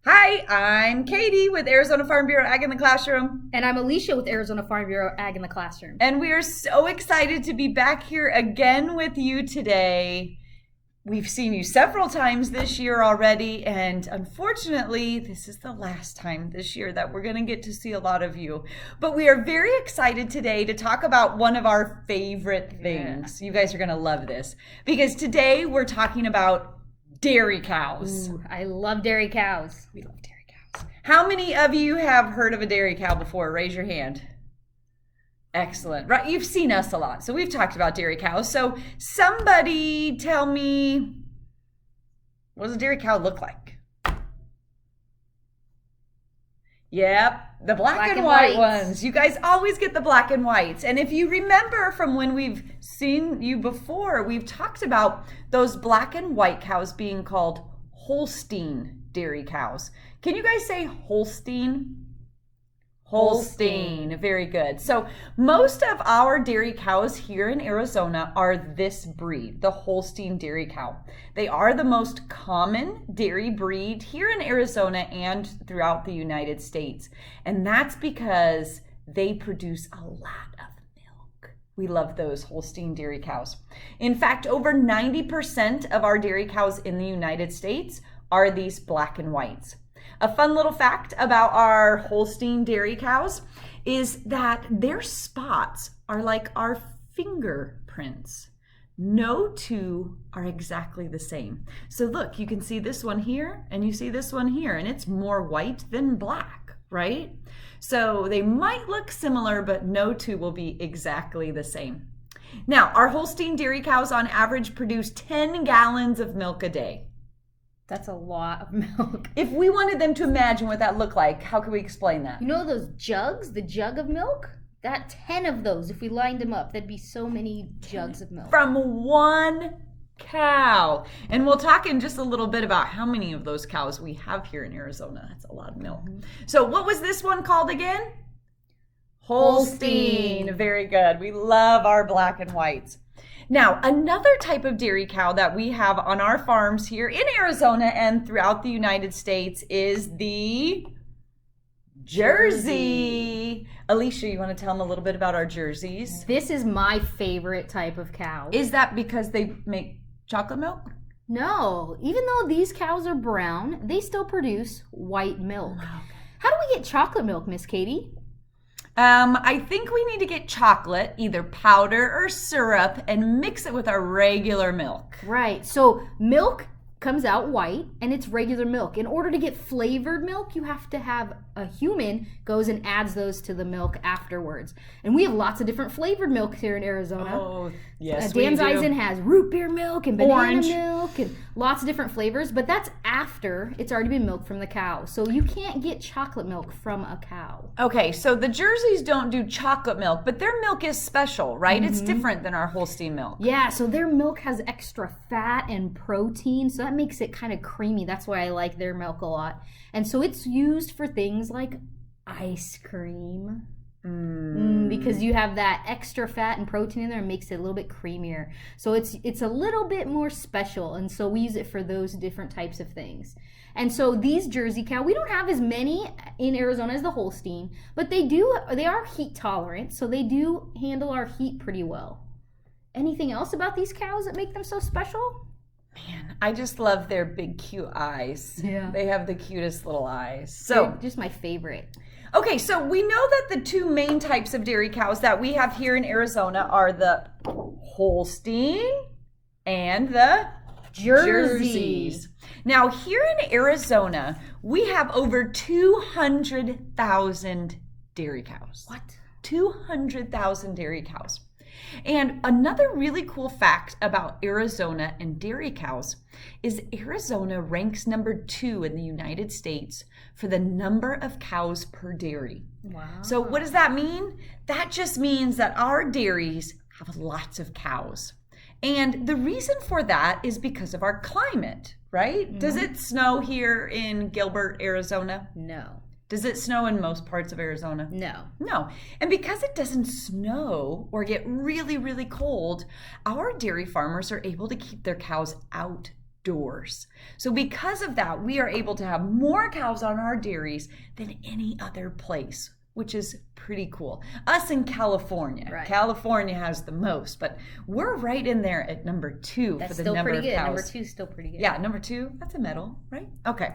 Hi, I'm Katie with Arizona Farm Bureau Ag in the Classroom. And I'm Alicia with Arizona Farm Bureau Ag in the Classroom. And we are so excited to be back here again with you today. We've seen you several times this year already, and unfortunately, this is the last time this year that we're going to get to see a lot of you. But we are very excited today to talk about one of our favorite things. You guys are going to love this because today we're talking about dairy cows. Ooh, I love dairy cows. We love dairy cows. How many of you have heard of a dairy cow before? Raise your hand. Excellent. Right, you've seen us a lot. So we've talked about dairy cows. So somebody tell me, what does a dairy cow look like? Yep, the black and white ones. You guys always get the black and whites. And if you remember from when we've seen you before, we've talked about those black and white cows being called Holstein dairy cows. Can you guys say Holstein? Holstein. Very good. So most of our dairy cows here in Arizona are this breed, the Holstein dairy cow. They are the most common dairy breed here in Arizona and throughout the United States. And that's because they produce a lot of milk. We love those Holstein dairy cows. In fact, over 90% of our dairy cows in the United States are these black and whites. A fun little fact about our Holstein dairy cows is that their spots are like our fingerprints. No two are exactly the same. So look, you can see this one here and you see this one here, and it's more white than black, right? So they might look similar, but no two will be exactly the same. Now, our Holstein dairy cows on average produce 10 gallons of milk a day. That's a lot of milk. If we wanted them to imagine what that looked like, how could we explain that? You know those jugs, the jug of milk? That 10 of those, if we lined them up, that'd be so many jugs of milk. From one cow. And we'll talk in just a little bit about how many of those cows we have here in Arizona. That's a lot of milk. So what was this one called again? Holstein. Very good. We love our black and whites. Now, another type of dairy cow that we have on our farms here in Arizona and throughout the United States is the Jersey. Alicia, you want to tell them a little bit about our Jerseys? This is my favorite type of cow. Is that because they make chocolate milk? No, even though these cows are brown, they still produce white milk. How do we get chocolate milk, Miss Katie? I think we need to get chocolate, either powder or syrup, and mix it with our regular milk. Right. So milk comes out white, and it's regular milk. In order to get flavored milk, you have to have a human goes and adds those to the milk afterwards. And we have lots of different flavored milk here in Arizona. Oh, yes, Dan's Eisen has root beer milk and banana Orange milk and lots of different flavors, but that's after it's already been milked from the cow. So you can't get chocolate milk from a cow. Okay, so the Jerseys don't do chocolate milk, but their milk is special, right? It's different than our Holstein milk. Yeah, so their milk has extra fat and protein, so that makes it kind of creamy. That's why I like their milk a lot. And so it's used for things like ice cream. Because you have that extra fat and protein in there, and makes it a little bit creamier. So it's a little bit more special, and so we use it for those different types of things. And so these Jersey cow, we don't have as many in Arizona as the Holstein, but they are heat tolerant, so they do handle our heat pretty well. Anything else about these cows that make them so special? Man, I just love their big cute eyes. Yeah. They have the cutest little eyes. So just my favorite. Okay, so we know that the two main types of dairy cows that we have here in Arizona are the Holstein and the Jerseys. Now, here in Arizona, we have over 200,000 dairy cows. What? 200,000 dairy cows. And another really cool fact about Arizona and dairy cows is Arizona ranks number 2 in the United States for the number of cows per dairy. Wow. So what does that mean? That just means that our dairies have lots of cows. And the reason for that is because of our climate, right? Does it snow here in Gilbert, Arizona? No. Does it snow in most parts of Arizona? No. No. And because it doesn't snow or get really, really cold, our dairy farmers are able to keep their cows outdoors outdoors. So because of that, we are able to have more cows on our dairies than any other place, which is pretty cool. Us in California. Right. California has the most, but we're right in there at number 2 That's for the still number pretty of good. cows. Number 2 is still pretty good. Yeah, number 2, that's a medal, right? Okay.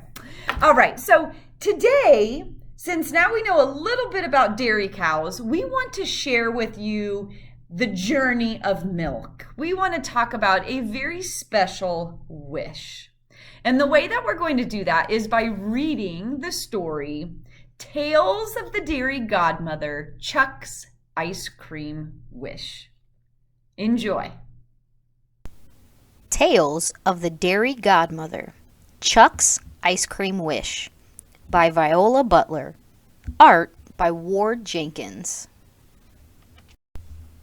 All right, so today, since now we know a little bit about dairy cows, we want to share with you the journey of milk. We want to talk about a very special wish. And the way that we're going to do that is by reading the story, Tales of the Dairy Godmother, Chuck's Ice Cream Wish. Enjoy. Tales of the Dairy Godmother, Chuck's Ice Cream Wish by Viola Butler. Art by Ward Jenkins.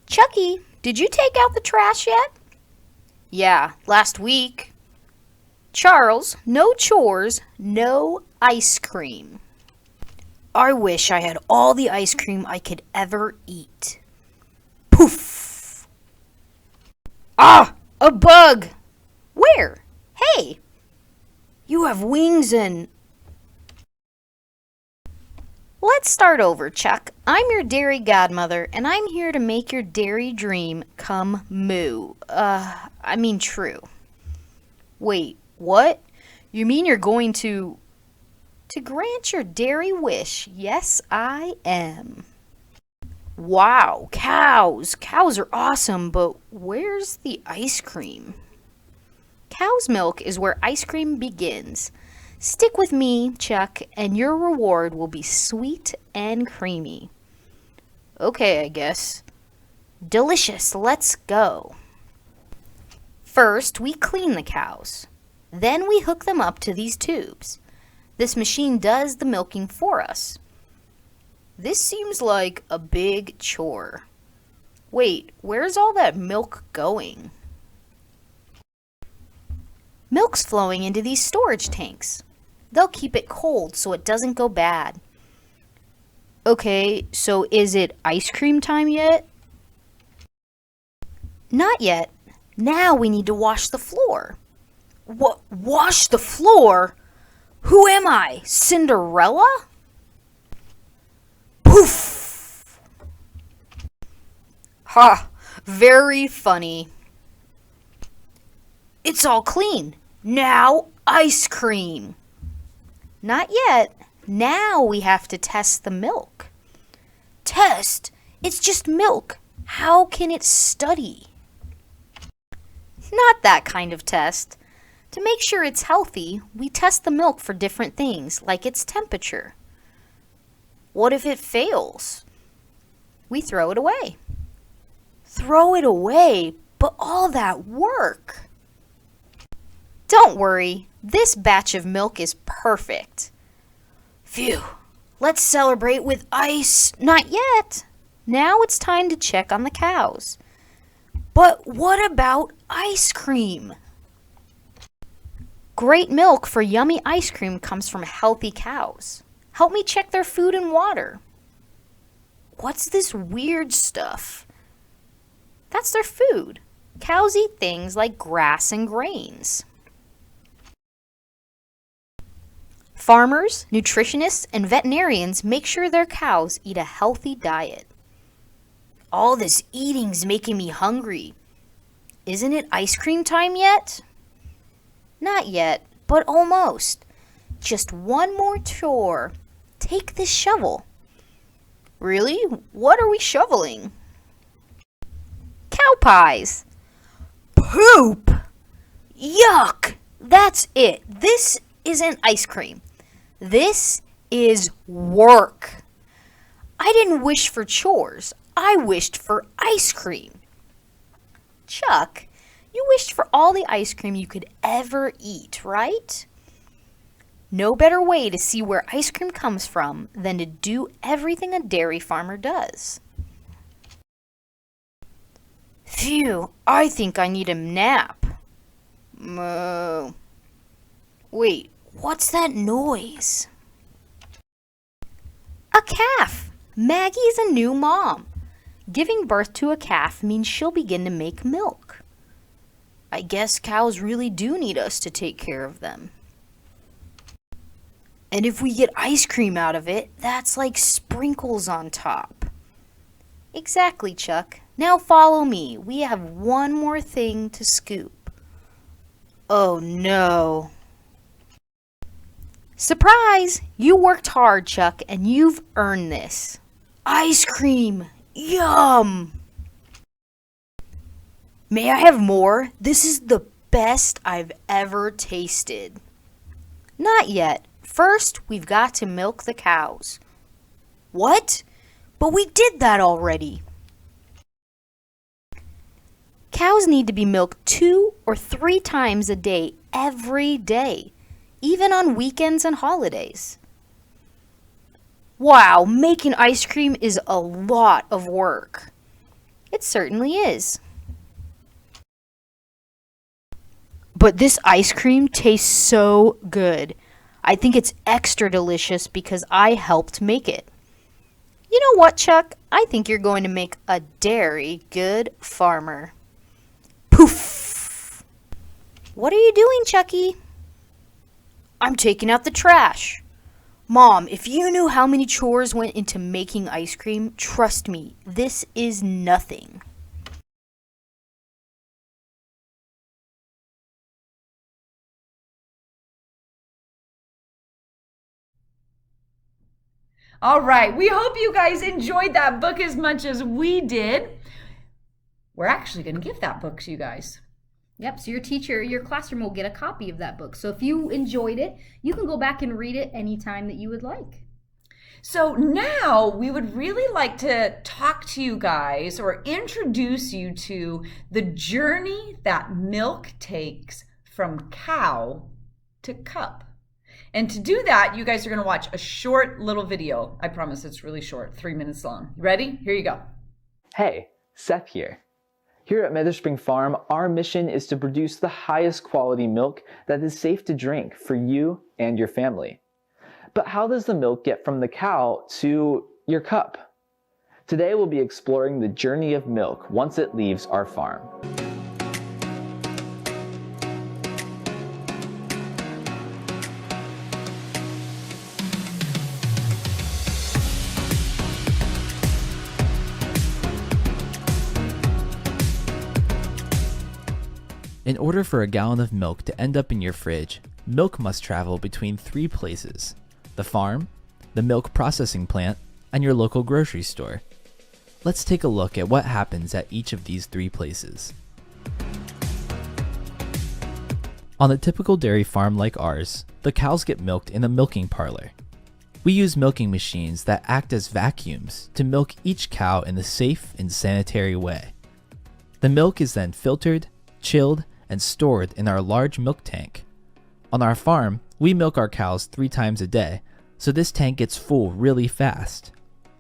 Chucky, did you take out the trash yet? Yeah, last week. Charles, no chores, no ice cream. I wish I had all the ice cream I could ever eat. Poof! Ah, a bug! Where? Hey! You have wings and... Let's start over, Chuck. I'm your dairy godmother, and I'm here to make your dairy dream come true. Wait, what? You mean you're going to grant your dairy wish? Yes, I am. Wow, cows. Cows are awesome, but where's the ice cream? Cow's milk is where ice cream begins. Stick with me, Chuck, and your reward will be sweet and creamy. Okay, I guess. Delicious, let's go. First, we clean the cows. Then we hook them up to these tubes. This machine does the milking for us. This seems like a big chore. Wait, where's all that milk going? Milk's flowing into these storage tanks. They'll keep it cold so it doesn't go bad. Okay, so is it ice cream time yet? Not yet. Now we need to wash the floor. What? Wash the floor? Who am I? Cinderella? Poof! Ha! Very funny. It's all clean. Now ice cream. Not yet. Now we have to test the milk. Test? It's just milk. How can it study? Not that kind of test. To make sure it's healthy, we test the milk for different things, like its temperature. What if it fails? We throw it away. Throw it away? But all that work! Don't worry, this batch of milk is perfect. Phew, let's celebrate with ice. Not yet. Now it's time to check on the cows. But what about ice cream? Great milk for yummy ice cream comes from healthy cows. Help me check their food and water. What's this weird stuff? That's their food. Cows eat things like grass and grains. Farmers, nutritionists, and veterinarians make sure their cows eat a healthy diet. All this eating's making me hungry. Isn't it ice cream time yet? Not yet, but almost. Just one more chore. Take this shovel. Really? What are we shoveling? Cow pies. Poop! Yuck! That's it. This isn't ice cream. This is work. I didn't wish for chores. I wished for ice cream. Chuck, you wished for all the ice cream you could ever eat, right? No better way to see where ice cream comes from than to do everything a dairy farmer does. Phew, I think I need a nap. Moo. Wait, what's that noise? A calf. Maggie is a new mom. Giving birth to a calf means she'll begin to make milk. I guess cows really do need us to take care of them. And if we get ice cream out of it, that's like sprinkles on top. Exactly, Chuck. Now follow me. We have one more thing to scoop. Oh no. Surprise! You worked hard, Chuck, and you've earned this. Ice cream! Yum! May I have more? This is the best I've ever tasted. Not yet. First, we've got to milk the cows. What? But we did that already. Cows need to be milked 2 or 3 times a day, every day, even on weekends and holidays. Wow, making ice cream is a lot of work. It certainly is. But this ice cream tastes so good. I think it's extra delicious because I helped make it. You know what, Chuck? I think you're going to make a dairy good farmer. Poof! What are you doing, Chucky? I'm taking out the trash. Mom, if you knew how many chores went into making ice cream, trust me, this is nothing. All right, we hope you guys enjoyed that book as much as we did. We're actually going to give that book to you guys. Yep, so your classroom will get a copy of that book. So if you enjoyed it, you can go back and read it anytime that you would like. So now we would really like to talk to you guys or introduce you to the journey that milk takes from cow to cup. And to do that, you guys are going to watch a short little video. I promise it's really short, 3 minutes long. You ready? Here you go. Hey, Seth here. Here at Meadowspring Farm, our mission is to produce the highest quality milk that is safe to drink for you and your family. But how does the milk get from the cow to your cup? Today we'll be exploring the journey of milk once it leaves our farm. In order for a gallon of milk to end up in your fridge, milk must travel between 3 places: the farm, the milk processing plant, and your local grocery store. Let's take a look at what happens at each of these 3 places. On a typical dairy farm like ours, the cows get milked in a milking parlor. We use milking machines that act as vacuums to milk each cow in a safe and sanitary way. The milk is then filtered, chilled, and stored in our large milk tank. On our farm, we milk our cows 3 times a day, so this tank gets full really fast.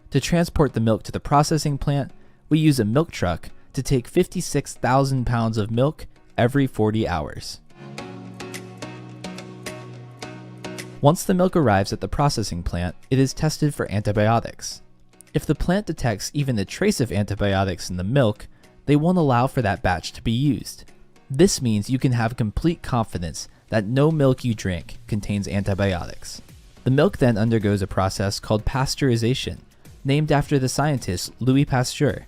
To transport the milk to the processing plant, we use a milk truck to take 56,000 pounds of milk every 40 hours. Once the milk arrives at the processing plant, it is tested for antibiotics. If the plant detects even a trace of antibiotics in the milk, they won't allow for that batch to be used. This means you can have complete confidence that no milk you drink contains antibiotics. The milk then undergoes a process called pasteurization, named after the scientist Louis Pasteur.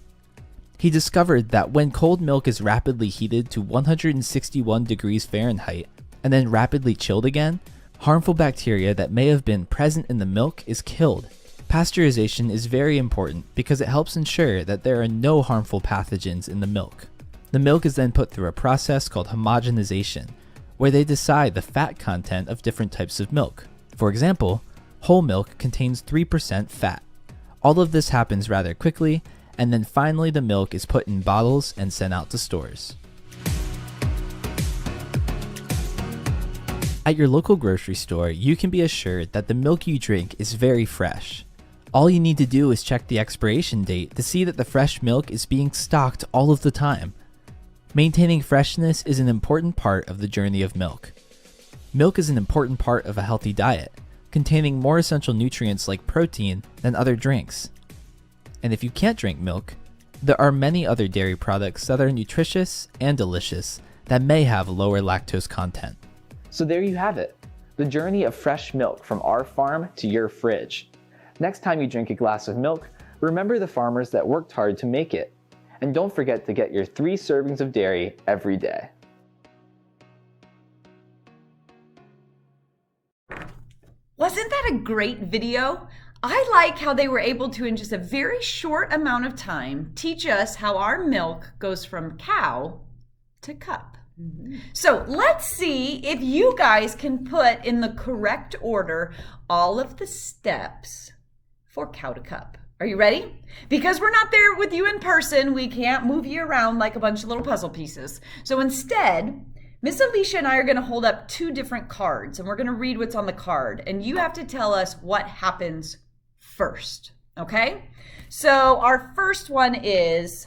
He discovered that when cold milk is rapidly heated to 161 degrees Fahrenheit and then rapidly chilled again, harmful bacteria that may have been present in the milk is killed. Pasteurization is very important because it helps ensure that there are no harmful pathogens in the milk. The milk is then put through a process called homogenization, where they decide the fat content of different types of milk. For example, whole milk contains 3% fat. All of this happens rather quickly, and then finally the milk is put in bottles and sent out to stores. At your local grocery store, you can be assured that the milk you drink is very fresh. All you need to do is check the expiration date to see that the fresh milk is being stocked all of the time. Maintaining freshness is an important part of the journey of milk. Milk is an important part of a healthy diet, containing more essential nutrients like protein than other drinks. And if you can't drink milk, there are many other dairy products that are nutritious and delicious that may have lower lactose content. So there you have it, the journey of fresh milk from our farm to your fridge. Next time you drink a glass of milk, remember the farmers that worked hard to make it. And don't forget to get your 3 servings of dairy every day. Wasn't that a great video? I like how they were able to, in just a very short amount of time, teach us how our milk goes from cow to cup. So let's see if you guys can put in the correct order all of the steps for cow to cup. Are you ready? Because we're not there with you in person, we can't move you around like a bunch of little puzzle pieces. So instead, Miss Alicia and I are going to hold up 2 different cards, and we're going to read what's on the card, and you have to tell us what happens first, okay? So our first one is,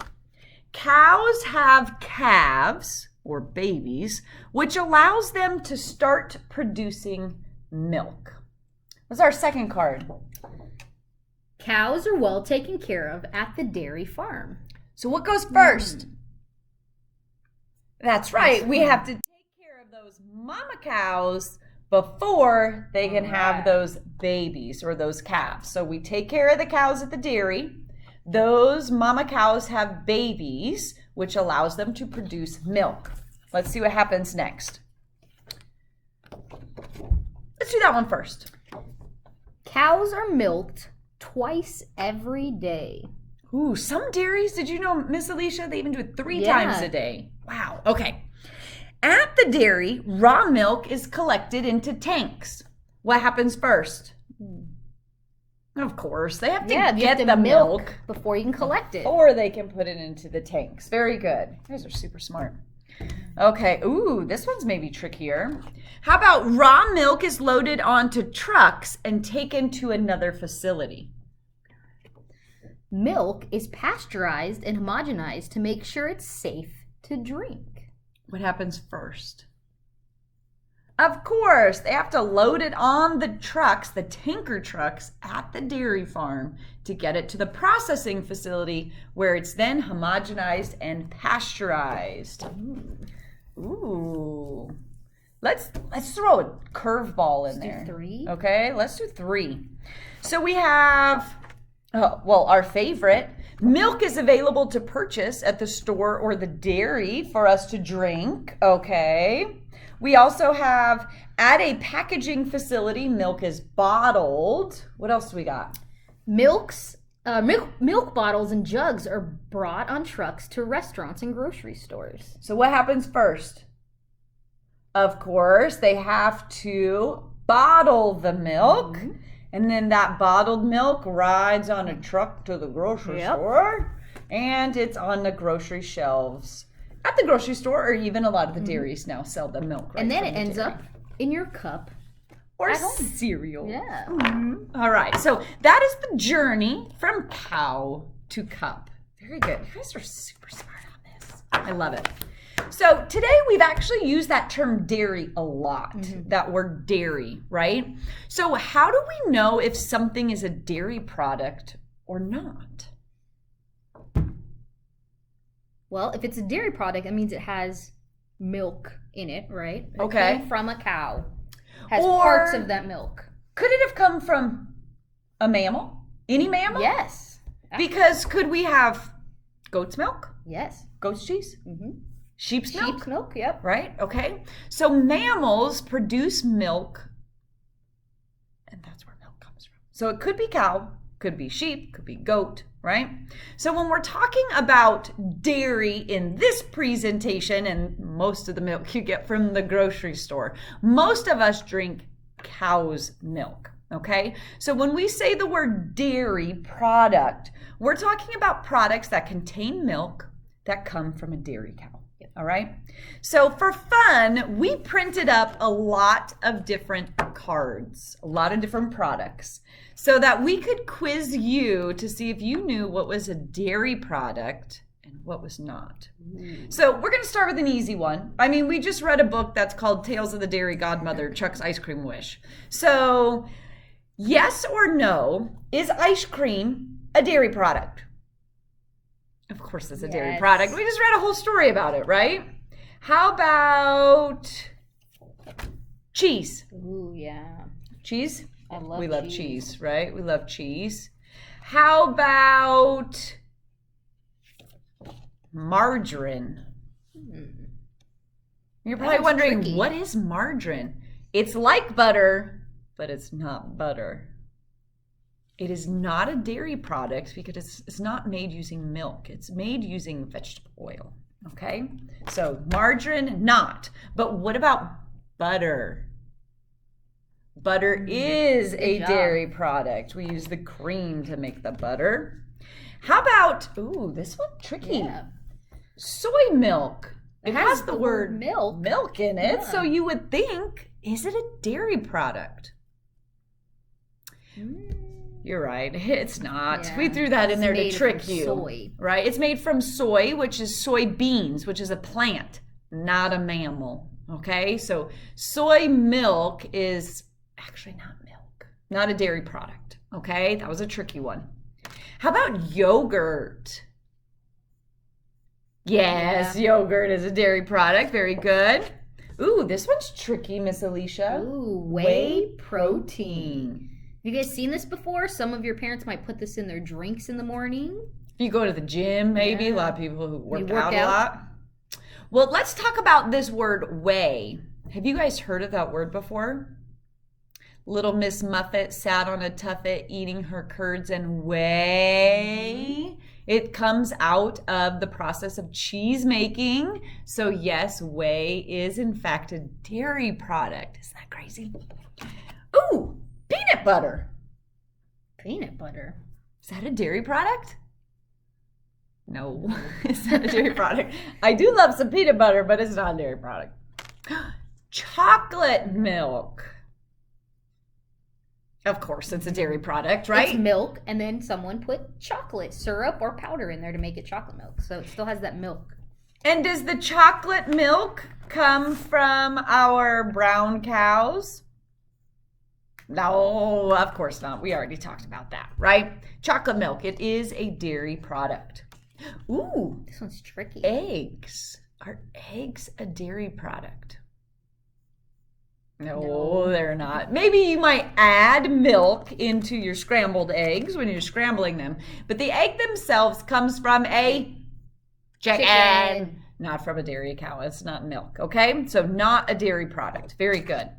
cows have calves, or babies, which allows them to start producing milk. What's our second card? Cows are well taken care of at the dairy farm. So what goes first? That's right. We have to take care of those mama cows before they can have those babies or those calves. So we take care of the cows at the dairy. Those mama cows have babies, which allows them to produce milk. Let's see what happens next. Let's do that one first. Cows are milked twice every day. Ooh, some dairies, did you know, Miss Alicia, they even do it 3 Yeah. times a day. Wow. Okay. At the dairy, raw milk is collected into tanks. What happens first? Of course, they have to You get have to the milk before you can collect it. or they can put it into the tanks. Very good. You guys are super smart. Okay. Ooh, this one's maybe trickier. How about raw milk is loaded onto trucks and taken to another facility? Milk is pasteurized and homogenized to make sure it's safe to drink. What happens first? Of course, they have to load it on the trucks, the tanker trucks at the dairy farm to get it to the processing facility where it's then homogenized and pasteurized. Ooh. Let's throw a curveball in there. Do 3. Okay, let's do 3. So we have, our favorite. Milk is available to purchase at the store or the dairy for us to drink. Okay. We also have, at a packaging facility, milk is bottled. What else do we got? Milk bottles and jugs are brought on trucks to restaurants and grocery stores. So what happens first? Of course, they have to bottle the milk. And then that bottled milk rides on a truck to the grocery store. And it's on the grocery shelves at the grocery store, or even a lot of the dairies now sell the milk. Right, And then from it the ends dairy. up in your cup. Or at home. cereal. Yeah. All right, so that is the journey from cow to cup. Very good. You guys are super smart on this. I love it. So today we've actually used that term dairy a lot, that word dairy, right? So how do we know if something is a dairy product or not? Well, if it's a dairy product, that means it has milk in it, right? It Okay. came from a cow. Has Or- parts of that milk. Could it have come from a mammal? Any mammal? Yes. Because could we have goat's milk, Yes. goat's cheese, sheep's milk? Sheep's milk, yep. Right? Okay. So mammals produce milk, and that's where milk comes from. So it could be cow, could be sheep, could be goat, right? So when we're talking about dairy in this presentation, and most of the milk you get from the grocery store, most of us drink cow's milk. Okay, so when we say the word dairy product, we're talking about products that contain milk that come from a dairy cow. All right, so for fun, we printed up a lot of different cards, a lot of different products, so that we could quiz you to see if you knew what was a dairy product and what was not. So we're going to start with an easy one. I mean, we just read a book that's called Tales of the Dairy Godmother, Chuck's Ice Cream Wish. So yes or no, is ice cream a dairy product? Of course it's a dairy Yes. product. We just read a whole story about it, right? How about cheese? Ooh, yeah. Cheese? We love cheese, right? We love cheese. How about margarine? You're probably wondering, tricky. what is margarine? It's like butter, but it's not butter. It is not a dairy product because it's not made using milk. It's made using vegetable oil, okay? So margarine, not. But what about butter? Butter is a dairy product. We use the cream to make the butter. How about, ooh, this one tricky. Yeah. Soy milk. It has the word milk in it, Yeah. so you would think, is it a dairy product? You're right. It's not. Yeah. We threw that in there to made trick from you. soy. Right? It's made from soy, which is soybeans, which is a plant, not a mammal. Okay? So soy milk is actually not milk, not a dairy product. Okay? That was a tricky one. How about yogurt? Yes, yogurt is a dairy product. Very good. Ooh, this one's tricky, Miss Alicia. Ooh, whey protein. Have you guys seen this before? Some of your parents might put this in their drinks in the morning. If you go to the gym, maybe. Yeah. A lot of people who work work out a out. lot. Well, let's talk about this word whey. Have you guys heard of that word before? Little Miss Muffet sat on a tuffet eating her curds and whey. It comes out of the process of cheese making. So yes, whey is in fact a dairy product. Isn't that crazy? Ooh, peanut butter. Peanut butter. Is that a dairy product? No, it's not a dairy product. I do love some peanut butter, but it's not a dairy product. Chocolate milk. Of course, it's a dairy product, right? It's milk, and then someone put chocolate syrup or powder in there to make it chocolate milk. So it still has that milk. And does the chocolate milk come from our brown cows? No, of course not. We already talked about that, right? Chocolate milk, it is a dairy product. Ooh, This one's tricky. eggs. Are eggs a dairy product? No, they're not. Maybe you might add milk into your scrambled eggs when you're scrambling them, but the egg themselves comes from a chicken. Not from a dairy cow. It's not milk, okay? So not a dairy product. Very good.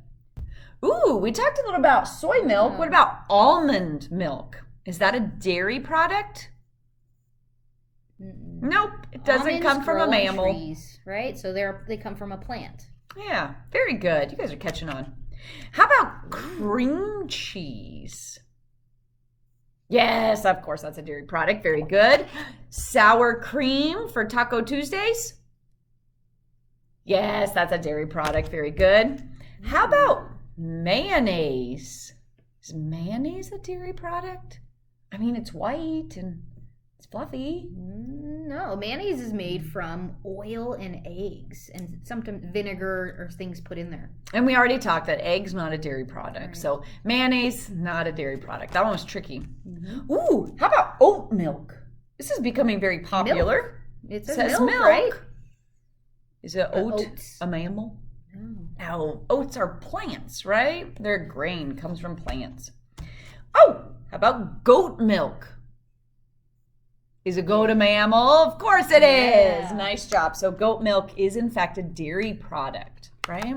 Ooh, we talked a little about soy milk. What about almond milk? Is that a dairy product? Nope, it doesn't Almonds come from grow a on mammal. trees, right? So they come from a plant. Yeah, very good. You guys are catching on. How about cream cheese? Yes, of course, that's a dairy product. Very good. Sour cream for Taco Tuesdays? Yes, that's a dairy product. Very good. How about mayonnaise? Is mayonnaise a dairy product? I mean, it's white and it's fluffy. No, mayonnaise is made from oil and eggs, and sometimes vinegar or things put in there. And we already talked that egg's not a dairy product. So mayonnaise, not a dairy product. That one was tricky. Ooh, how about oat milk? This is becoming very popular. It Says says milk, milk. right? Is it oat oats. a mammal? No. No, oats are plants, right? Their grain comes from plants. Oh, how about goat milk? Is a goat a mammal? Of course it is. Nice job. So goat milk is in fact a dairy product, right? You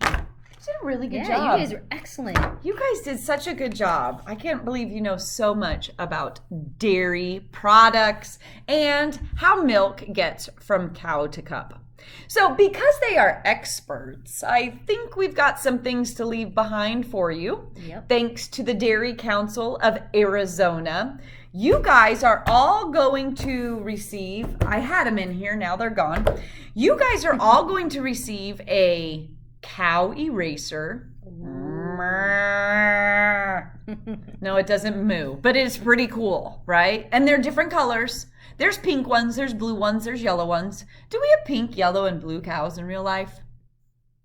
did a really good job. You guys are excellent. You guys did such a good job. I can't believe you know so much about dairy products and how milk gets from cow to cup. So because they are experts, I think we've got some things to leave behind for you. Yep. Thanks to the Dairy Council of Arizona. You guys are all going to receive, I had them in here, now they're gone. You guys are all going to receive a cow eraser. No, it doesn't moo, but it's pretty cool, right? And they're different colors. There's pink ones, there's blue ones, there's yellow ones. Do we have pink, yellow, and blue cows in real life?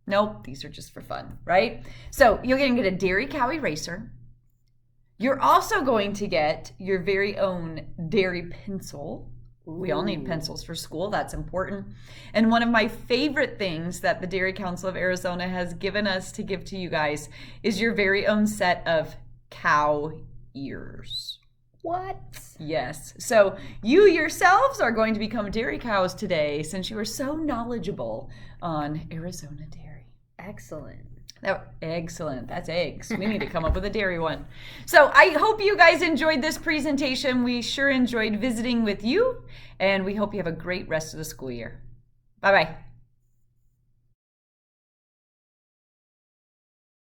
Nope, these are just for fun, right? So you're going to get a dairy cow eraser. You're also going to get your very own dairy pencil. We all need pencils for school. That's important. And one of my favorite things that the Dairy Council of Arizona has given us to give to you guys is your very own set of cow ears. What? Yes. So you yourselves are going to become dairy cows today since you are so knowledgeable on Arizona dairy. Excellent. Excellent. That's eggs. We need to come up with a dairy one. So I hope you guys enjoyed this presentation. We sure enjoyed visiting with you, and we hope you have a great rest of the school year. Bye-bye.